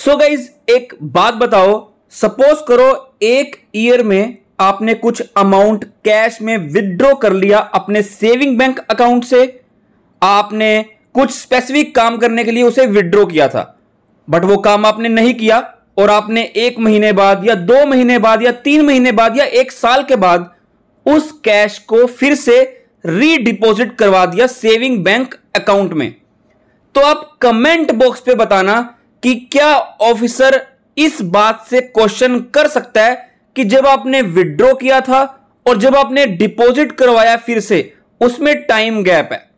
So guys एक बात बताओ, सपोज करो एक ईयर में आपने कुछ अमाउंट कैश में विथड्रॉ कर लिया अपने सेविंग बैंक अकाउंट से। आपने कुछ स्पेसिफिक काम करने के लिए उसे विथड्रॉ किया था, बट वो काम आपने नहीं किया और आपने 1 महीने बाद या 2 महीने बाद या 3 महीने बाद या 1 साल के बाद उस कैश को फिर से रीडिपॉजिट करवा दिया सेविंग बैंक अकाउंट में। तो आप कमेंट बॉक्स पे बताना कि क्या ऑफिसर इस बात से क्वेश्चन कर सकता है कि जब आपने विथड्रॉ किया था और जब आपने डिपॉजिट करवाया फिर से उसमें टाइम गैप है।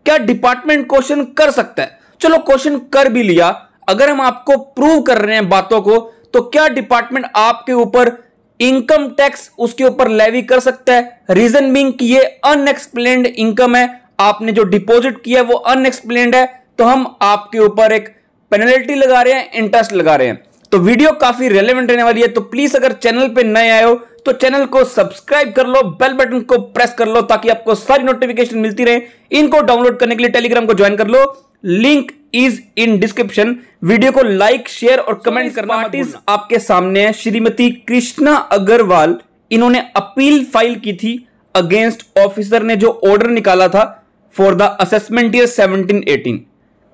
क्या डिपार्टमेंट क्वेश्चन कर सकता है? चलो क्वेश्चन कर भी लिया, अगर हम आपको प्रूव कर रहे हैं बातों को, तो क्या डिपार्टमेंट आपके ऊपर इनकम टैक्स उसके ऊपर लेवी कर सकता है? रीजन बीइंग कि ये अनएक्सप्लेन्ड इनकम है, आपने जो डिपॉजिट किया वो अनएक्सप्लेन्ड है, तो हम आपके ऊपर एक पेनल्टी लगा रहे हैं, इंटरेस्ट लगा रहे हैं। तो वीडियो काफी रेलेवेंट रहने वाली है, तो प्लीज अगर चैनल पे नए आए हो तो चैनल को सब्सक्राइब कर लो, बेल बटन को प्रेस कर लो ताकि आपको सारी नोटिफिकेशन मिलती रहे। इनको डाउनलोड करने के लिए टेलीग्राम को ज्वाइन कर लो, link is in description. Video को लाइक शेयर और कमेंट करना मत भूलना। आपके सामने है श्रीमती कृष्णा अग्रवाल, इन्होंने अपील फाइल की थी अगेंस्ट ऑफिसर ने जो ऑर्डर निकाला था for the assessment year 17-18।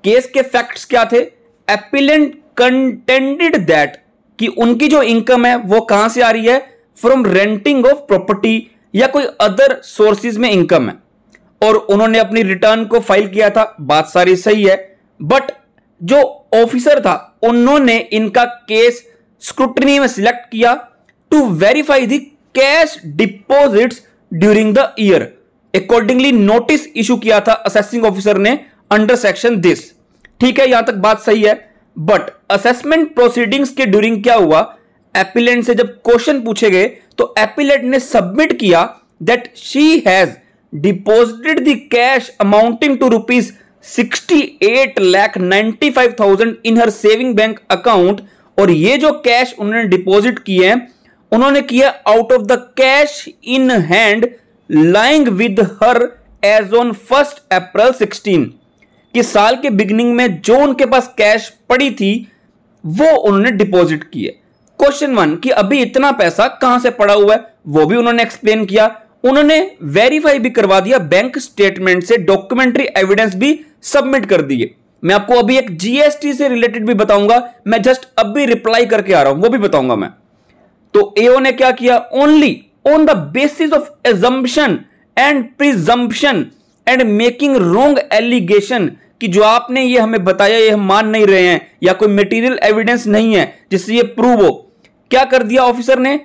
Case के फैक्ट्स क्या थे? एपिलेंट कंटेंडेड दैट कि उनकी जो इनकम है वो कहां से आ रही है, फ्रॉम रेंटिंग ऑफ प्रॉपर्टी या कोई अदर सोर्सेज में इनकम है, और उन्होंने अपनी रिटर्न को फाइल किया था। बात सारी सही है, बट जो ऑफिसर था उन्होंने इनका केस स्क्रूटनी में सिलेक्ट किया to verify the cash deposits during the year. Accordingly notice issue किया था असेसिंग ऑफिसर ने अंडर सेक्शन दिस। ठीक है, यहां तक बात सही है, बट असेसमेंट प्रोसीडिंग्स के ड्यूरिंग क्या हुआ, एपिलेंट से जब क्वेश्चन पूछे गए तो एपिलेंट ने सबमिट किया that she has deposited the cash amounting to ₹68,95,000 in her saving bank account. और ये जो कैश उन्होंने डिपॉजिट किए हैं उन्होंने किया out of the cash in hand lying with her as on 1 April 16 कि साल के बिगिनिंग में जो उनके पास कैश पड़ी थी वो उन्होंने डिपॉजिट की है। क्वेश्चन 1 कि अभी इतना पैसा कहां से पड़ा हुआ है वो भी उन्होंने एक्सप्लेन किया। उन्होंने वेरीफाई भी करवा दिया, बैंक स्टेटमेंट से डॉक्यूमेंट्री एविडेंस भी सबमिट कर दिए। मैं आपको अभी एक जीएसटी से रिलेटेड भी बताऊंगा, मैं जस्ट अभी रिप्लाई करके आ रहा हूं, वो भी बताऊंगा मैं। तो एओ ने क्या किया, only on the basis of assumption and presumption and making wrong allegation कि जो आपने ये हमें बताया ये हम मान नहीं रहे हैं या कोई मटेरियल एविडेंस नहीं है जिससे ये प्रूव हो, क्या कर दिया ऑफिसर ने,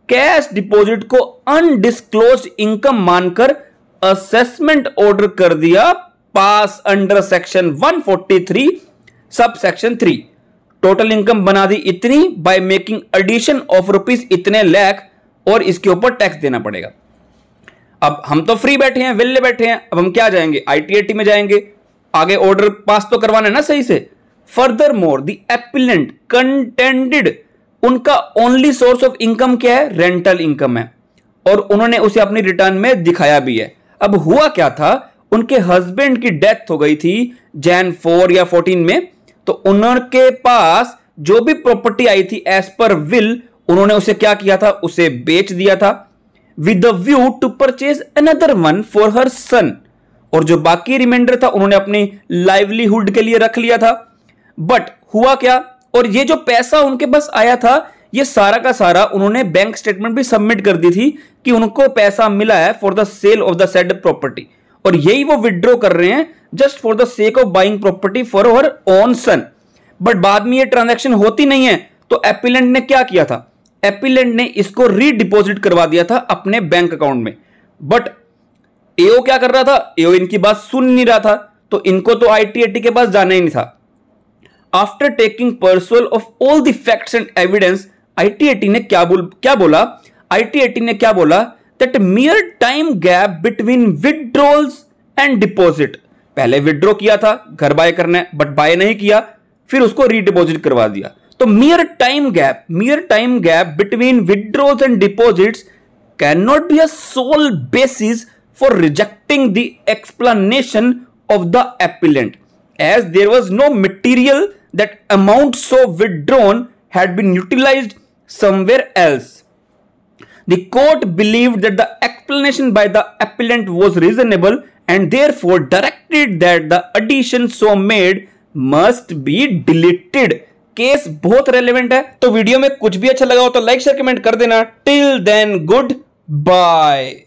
कैश डिपॉजिट को अनडिस्क्लोज्ड इनकम मानकर असेसमेंट ऑर्डर कर दिया पास under section 143 sub section 3। Total income बना दी इतनी by making addition of rupees इतने लाख, और इसके ऊपर टैक्स देना पड़ेगा। अब हम तो फ्री बैठे हैं, विल्ले बैठे हैं, अब हम क्या जाएंगे, आईटीएटी में जाएंगे, आगे ऑर्डर पास तो करवाना है ना सही से। Further more the appellant contended उनका ओनली सोर्स ऑफ इनकम क्या है, रेंटल इनकम है, और उन्होंने उसे अपनी रिटर्न में दिखाया भी है। अब हुआ क्या था, उनके हस्बैंड की डेथ हो गई थी जैन 4 या 14 में, तो उनके पास जो भी प्रॉपर्टी आई थी एज पर विल उन्होंने उसे क्या किया था, उसे बेच दिया था with the view to purchase another one for her सन, और जो बाकी रिमाइंडर था उन्होंने अपनी लाइवलीहुड के लिए रख लिया था। बट हुआ क्या, और ये जो पैसा उनके पास आया था ये सारा का सारा उन्होंने बैंक स्टेटमेंट भी सबमिट कर दी थी कि उनको पैसा मिला है for the sale of the said property, और यही वो विथड्रॉ कर रहे हैं just for the sake of buying property for her own son. But बाद में ये ट्रांजैक्शन होती नहीं है, तो एपिलेंट ने क्या किया था, एपिलेंट ने इसको रीडिपॉजिट करवा दिया था अपने बैंक अकाउंट में। बट एओ क्या कर रहा था, एओ इनकी बात सुन नहीं रहा था, तो इनको तो आईटीएटी के पास जाना ही नहीं था। After taking पर्सुअल of all the facts and evidence, ITAT ने क्या बोला, आईटीएटी ने क्या बोला that मियर time gap between विथड्रॉल्स and deposit, पहले विथड्रॉ किया था घर बाय करना है बट बाय नहीं किया, फिर उसको रीडिपॉजिट करवा दिया। तो मियर time gap between विथड्रॉल्स and deposits can not be a soul basis for rejecting the explanation of the appellant, as there was no material that amount so withdrawn had been utilized somewhere else. The court believed that the explanation by the appellant was reasonable and therefore directed that the addition so made must be deleted. Case बहुत relevant है, तो video में कुछ भी अच्छा लगा हो तो लाइक शेयर कमेंट कर देना. Till then good bye.